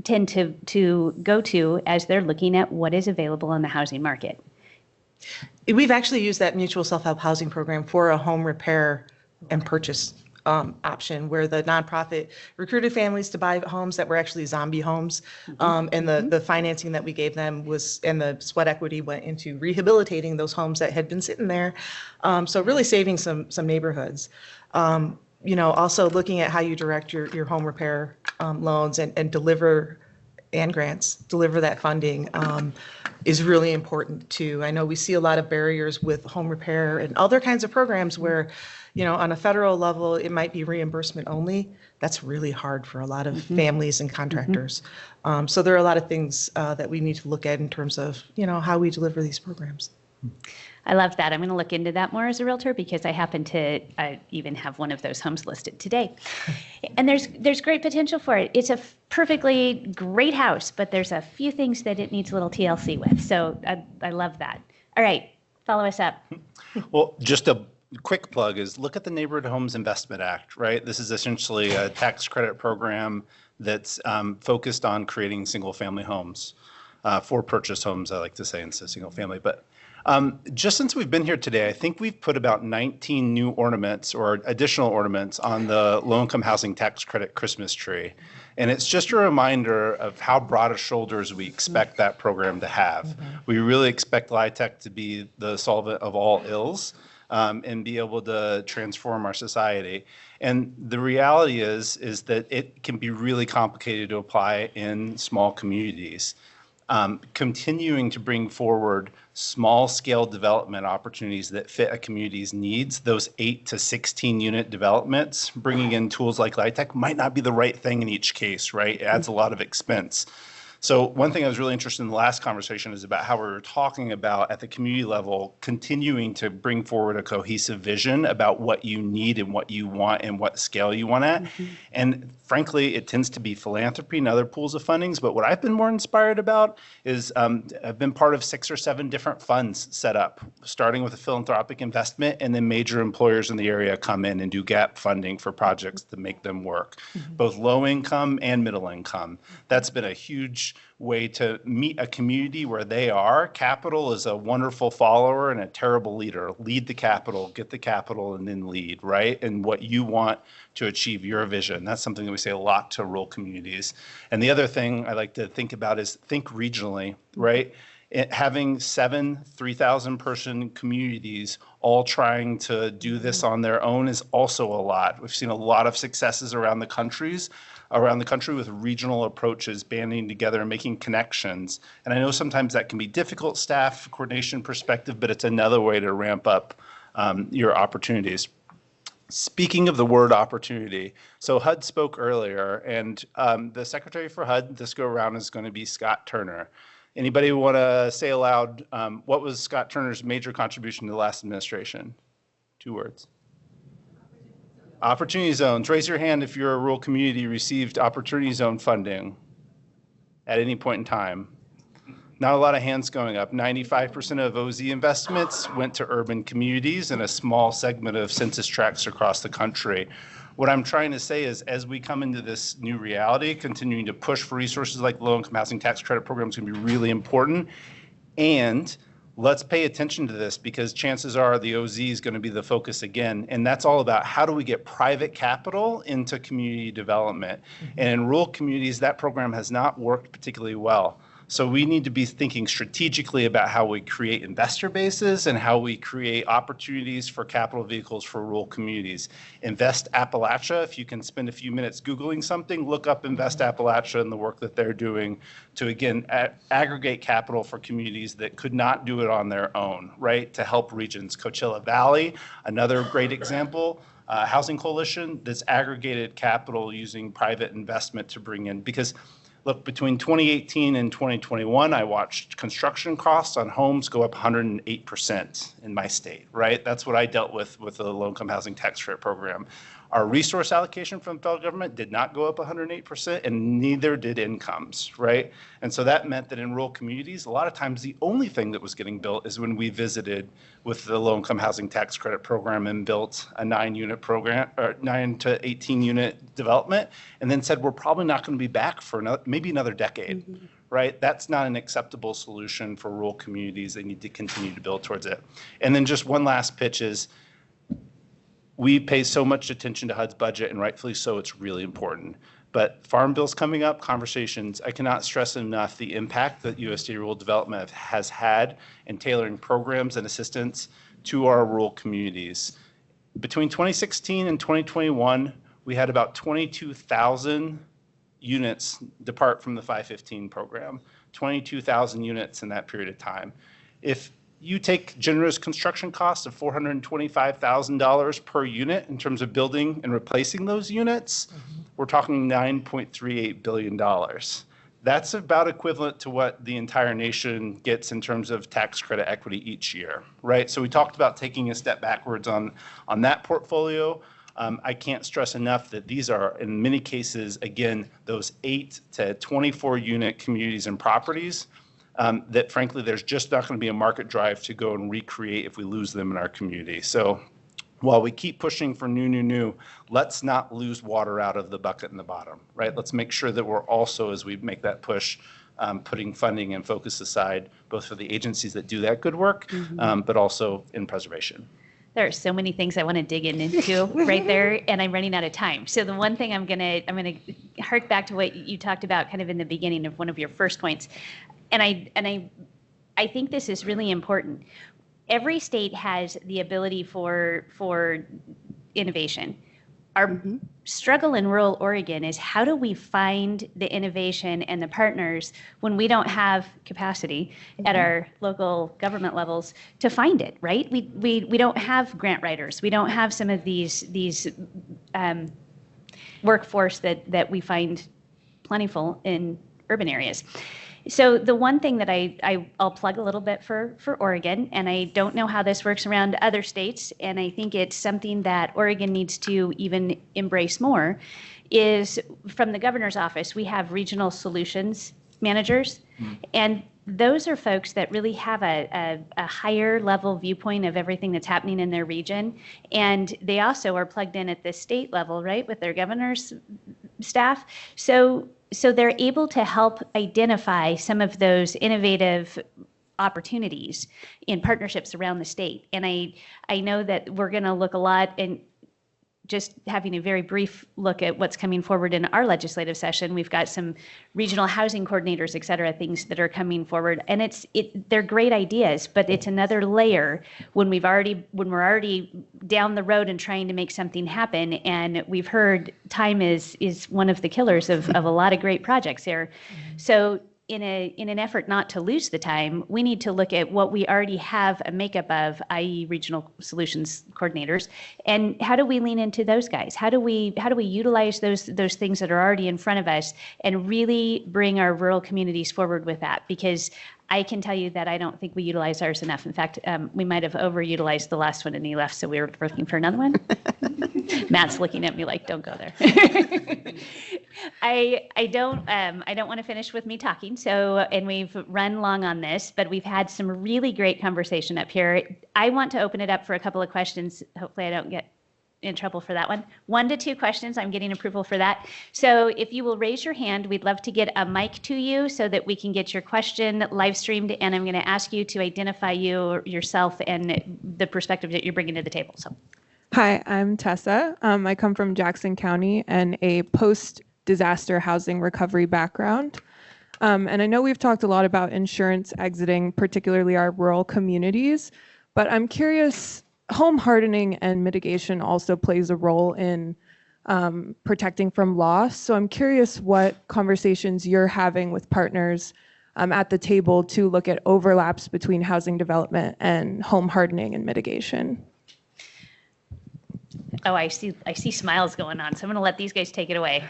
Speaker 1: tend to go to as they're looking at what is available on the housing market?
Speaker 3: We've actually used that mutual self-help housing program for a home repair and purchase option where the nonprofit recruited families to buy homes that were actually zombie homes. And the financing that we gave them was, and the sweat equity went into rehabilitating those homes that had been sitting there. So really saving some neighborhoods. Also looking at how you direct your home repair loans and deliver, and grants, deliver that funding is really important too. I know we see a lot of barriers with home repair and other kinds of programs where, on a federal level, it might be reimbursement only. That's really hard for a lot of families and contractors. So there are a lot of things that we need to look at in terms of, how we deliver these programs.
Speaker 1: I love that. I'm going to look into that more as a realtor because I happen to even have one of those homes listed today. And there's great potential for it. It's a perfectly great house, but there's a few things that it needs a little TLC with. So I love that. All right, follow us up.
Speaker 2: Well, just a quick plug is look at the Neighborhood Homes Investment Act, right? This is essentially a tax credit program that's focused on creating single-family homes, for purchase homes, I like to say, instead of single-family. But just since we've been here today, I think we've put about 19 new ornaments or additional ornaments on the low-income housing tax credit Christmas tree. And it's just a reminder of how broad of shoulders we expect that program to have. We really expect LIHTC to be the solvent of all ills and be able to transform our society. And the reality is that it can be really complicated to apply in small communities. Continuing to bring forward small-scale development opportunities that fit a community's needs, those 8 to 16 unit developments, bringing in tools like LIHTC might not be the right thing in each case, right? It adds a lot of expense. So one thing I was really interested in the last conversation is about how we were talking about at the community level, continuing to bring forward a cohesive vision about what you need and what you want and what scale you want at. And frankly, it tends to be philanthropy and other pools of fundings. But what I've been more inspired about is I've been part of 6 or 7 different funds set up, starting with a philanthropic investment, and then major employers in the area come in and do gap funding for projects to make them work, both low income and middle income. That's been a huge way to meet a community where they are. Capital is a wonderful follower and a terrible leader. Lead the capital, get the capital, and then lead, right? And what you want to achieve your vision. That's something that we say a lot to rural communities. And the other thing I like to think about is think regionally, right? Having 7 3,000 person communities all trying to do this on their own is also a lot. We've seen a lot of successes around the country with regional approaches banding together and making connections. And I know sometimes that can be difficult staff coordination perspective, but it's another way to ramp up your opportunities. Speaking of the word opportunity, so HUD spoke earlier, and the Secretary for HUD this go around is going to be Scott Turner. Anybody want to say aloud, what was Scott Turner's major contribution to the last administration? 2 words. Opportunity zones. Raise your hand if you're a rural community received opportunity zone funding at any point in time. Not a lot of hands going up. 95% of OZ investments went to urban communities and a small segment of census tracts across the country. What I'm trying to say is, as we come into this new reality, continuing to push for resources like low-income housing tax credit programs is going to be really important. And let's pay attention to this because chances are the OZ is going to be the focus again. And that's all about how do we get private capital into community development. And in rural communities, that program has not worked particularly well. So we need to be thinking strategically about how we create investor bases and how we create opportunities for capital vehicles for rural communities. Invest Appalachia, if you can spend a few minutes Googling something, look up Invest Appalachia and the work that they're doing to, again, aggregate capital for communities that could not do it on their own, right, to help regions. Coachella Valley, another great example. Housing Coalition that's aggregated capital using private investment to bring in, because look, between 2018 and 2021, I watched construction costs on homes go up 108% in my state, right? That's what I dealt with the low-income housing tax credit program. Our resource allocation from the federal government did not go up 108%, and neither did incomes, right? And so that meant that in rural communities, a lot of times the only thing that was getting built is when we visited with the low-income housing tax credit program and built a 9-unit program, or 9 to 18-unit development, and then said, we're probably not going to be back for maybe another decade, right? That's not an acceptable solution for rural communities. They need to continue to build towards it. And then just one last pitch is, We pay so much attention to HUD's budget, and rightfully so, it's really important. But Farm Bill's coming up, conversations, I cannot stress enough the impact that USDA rural development has had in tailoring programs and assistance to our rural communities. Between 2016 and 2021, we had about 22,000 units depart from the 515 program, 22,000 units in that period of time. If you take generous construction costs of $425,000 per unit in terms of building and replacing those units, we're talking $9.38 billion. That's about equivalent to what the entire nation gets in terms of tax credit equity each year, right? So we talked about taking a step backwards on that portfolio. I can't stress enough that these are, in many cases, again, those 8 to 24 unit communities and properties that frankly, there's just not going to be a market drive to go and recreate if we lose them in our community. So while we keep pushing for new, let's not lose water out of the bucket in the bottom, right? Let's make sure that we're also, as we make that push, putting funding and focus aside, both for the agencies that do that good work, but also in preservation.
Speaker 1: There are so many things I want to dig into right there, and I'm running out of time. So the one thing I'm gonna hark back to what you talked about kind of in the beginning of one of your first points, and I think this is really important. Every state has the ability for innovation. Our struggle in rural Oregon is how do we find the innovation and the partners when we don't have capacity at our local government levels to find it, right? We don't have grant writers. We don't have some of these workforce that we find plentiful in urban areas. So the one thing that I'll plug a little bit for Oregon, and I don't know how this works around other states, and I think it's something that Oregon needs to even embrace more, is from the governor's office, we have regional solutions managers, and those are folks that really have a higher level viewpoint of everything that's happening in their region, and they also are plugged in at the state level, right, with their governor's staff. So they're able to help identify some of those innovative opportunities in partnerships around the state. And I know that we're going to look a lot, and just having a very brief look at what's coming forward in our legislative session, we've got some regional housing coordinators, et cetera, things that are coming forward. And they're great ideas, but it's another layer when we're already down the road and trying to make something happen. And we've heard time is one of the killers of a lot of great projects here. So in an effort not to lose the time, we need to look at what we already have a makeup of, i.e. regional solutions coordinators, and how do we lean into those guys? How do we utilize those things that are already in front of us and really bring our rural communities forward with that? Because I can tell you that I don't think we utilize ours enough. In fact, we might have overutilized the last one and he left, so we were looking for another one. Matt's looking at me like, don't go there. I don't want to finish with me talking. So, and we've run long on this, but we've had some really great conversation up here. I want to open it up for a couple of questions. Hopefully I don't get in trouble for that one. 1 to 2 questions. I'm getting approval for that. So if you will raise your hand, we'd love to get a mic to you so that we can get your question live streamed. And I'm going to ask you to identify yourself and the perspective that you're bringing to the table. So.
Speaker 5: Hi, I'm Tessa. I come from Jackson County and a post-disaster housing recovery background. And I know we've talked a lot about insurance exiting, particularly our rural communities, but I'm curious, home hardening and mitigation also plays a role in protecting from loss. So I'm curious what conversations you're having with partners at the table to look at overlaps between housing development and home hardening and mitigation.
Speaker 1: Oh, I see smiles going on. So I'm going to let these guys take it away.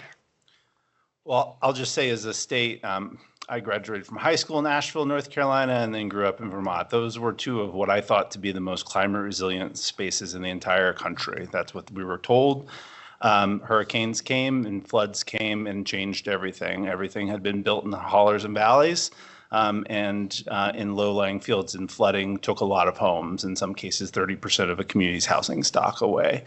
Speaker 2: Well, I'll just say as a state, I graduated from high school in Asheville, North Carolina, and then grew up in Vermont. Those were two of what I thought to be the most climate resilient spaces in the entire country. That's what we were told. Hurricanes came and floods came and changed everything. Everything had been built in the hollers and valleys. And in low-lying fields, and flooding took a lot of homes, in some cases 30% of a community's housing stock away.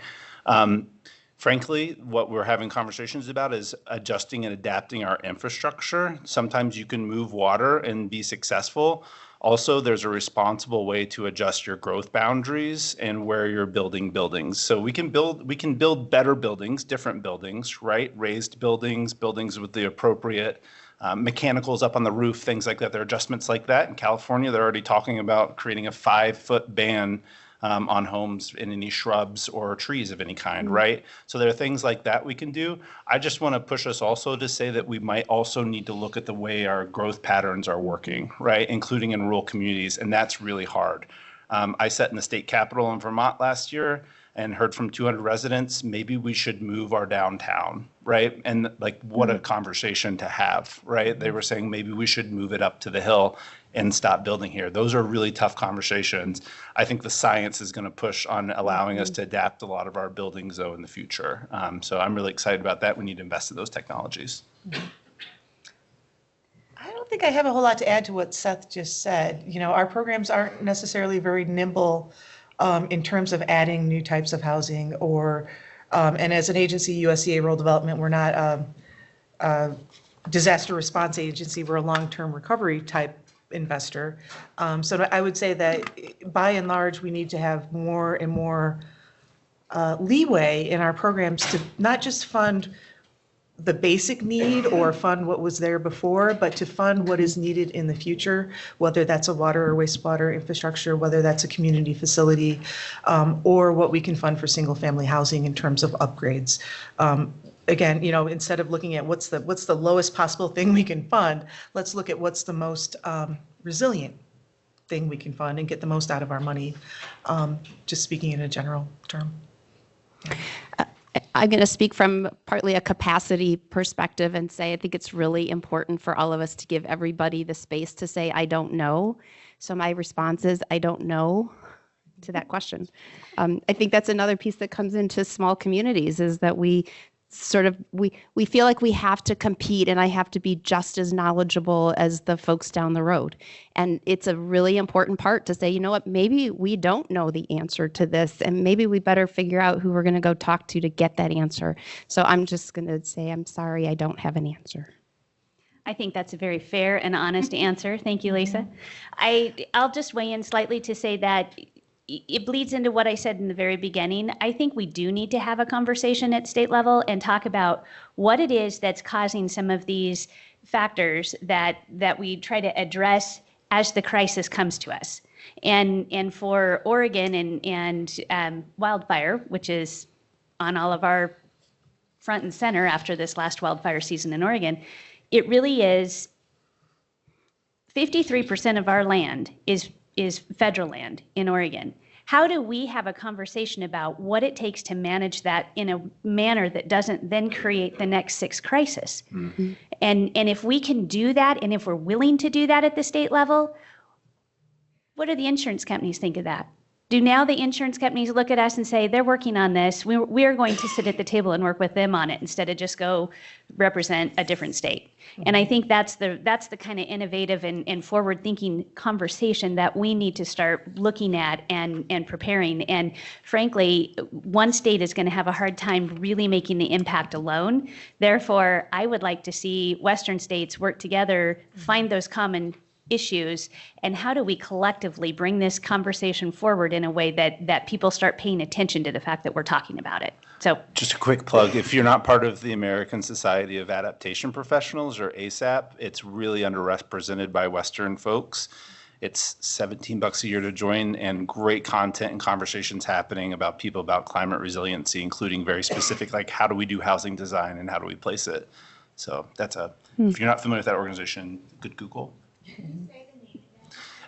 Speaker 2: Frankly, what we're having conversations about is adjusting and adapting our infrastructure. Sometimes you can move water and be successful. Also, there's a responsible way to adjust your growth boundaries and where you're building buildings. So we can build better buildings, different buildings, right? Raised buildings, buildings with the appropriate mechanicals up on the roof, things like that. There are adjustments like that. In California, they're already talking about creating a 5-foot ban on homes in any shrubs or trees of any kind, right? So there are things like that we can do. I just want to push us also to say that we might also need to look at the way our growth patterns are working, right? Including in rural communities, and that's really hard. I sat in the state capitol in Vermont last year and heard from 200 residents, maybe we should move our downtown, right? And like, what a conversation to have, right? They were saying maybe we should move it up to the hill and stop building here. Those are really tough conversations. I think the science is going to push on allowing us to adapt a lot of our buildings though in the future. So I'm really excited about that. We need to invest in those technologies.
Speaker 3: I don't think I have a whole lot to add to what Seth just said. You know, our programs aren't necessarily very nimble in terms of adding new types of housing or, and as an agency, USDA Rural Development, we're not a disaster response agency, we're a long-term recovery type investor. So I would say that by and large, we need to have more and more leeway in our programs to not just fund the basic need or fund what was there before, but to fund what is needed in the future, whether that's a water or wastewater infrastructure, whether that's a community facility, or what we can fund for single family housing in terms of upgrades. Again, you know, instead of looking at what's the lowest possible thing we can fund, let's look at what's the most resilient thing we can fund and get the most out of our money, just speaking in a general term.
Speaker 4: I'm going to speak from partly a capacity perspective and say I think it's really important for all of us to give everybody the space to say, I don't know. So my response is, I don't know to that question. I think that's another piece that comes into small communities is that we feel like we have to compete and I have to be just as knowledgeable as the folks down the road. And it's a really important part to say, you know what, maybe we don't know the answer to this and maybe we better figure out who we're going to go talk to get that answer. So I'm just going to say, I'm sorry, I don't have an answer.
Speaker 1: I think that's a very fair and honest answer. Thank you, Lisa. I'll just weigh in slightly to say that it bleeds into what I said in the very beginning. I think we do need to have a conversation at state level and talk about what it is that's causing some of these factors that we try to address as the crisis comes to us. And for Oregon and wildfire, which is on all of our front and center after this last wildfire season in Oregon, it really is 53% of our land is federal land in Oregon. How do we have a conversation about what it takes to manage that in a manner that doesn't then create the next 6 crisis? Mm-hmm. And if we can do that, and if we're willing to do that at the state level, what do the insurance companies think of that? Do now the insurance companies look at us and say, they're working on this, we're going to sit at the table and work with them on it instead of just go represent a different state? And I think that's the kind of innovative and forward-thinking conversation that we need to start looking at and preparing. And frankly, one state is going to have a hard time really making the impact alone. Therefore, I would like to see Western states work together, find those common issues, and how do we collectively bring this conversation forward in a way that people start paying attention to the fact that we're talking about it. So
Speaker 2: just a quick plug, if you're not part of the American Society of Adaptation Professionals, or ASAP, it's really underrepresented by Western folks. It's $17 a year to join, and great content and conversations happening about climate resiliency, including very specific, like how do we do housing design and how do we place it. So that's if you're not familiar with that organization, good Google.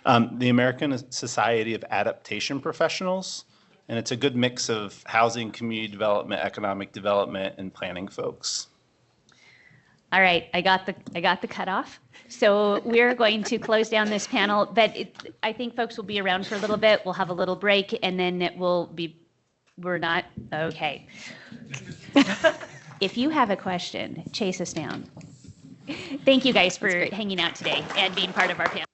Speaker 2: The American Society of Adaptation Professionals, and it's a good mix of housing, community development, economic development, and planning folks.
Speaker 1: All right, I got the cutoff. So we're going to close down this panel, but I think folks will be around for a little bit. We'll have a little break, and then we're not, okay. If you have a question, chase us down. Thank you guys for hanging out today and being part of our panel.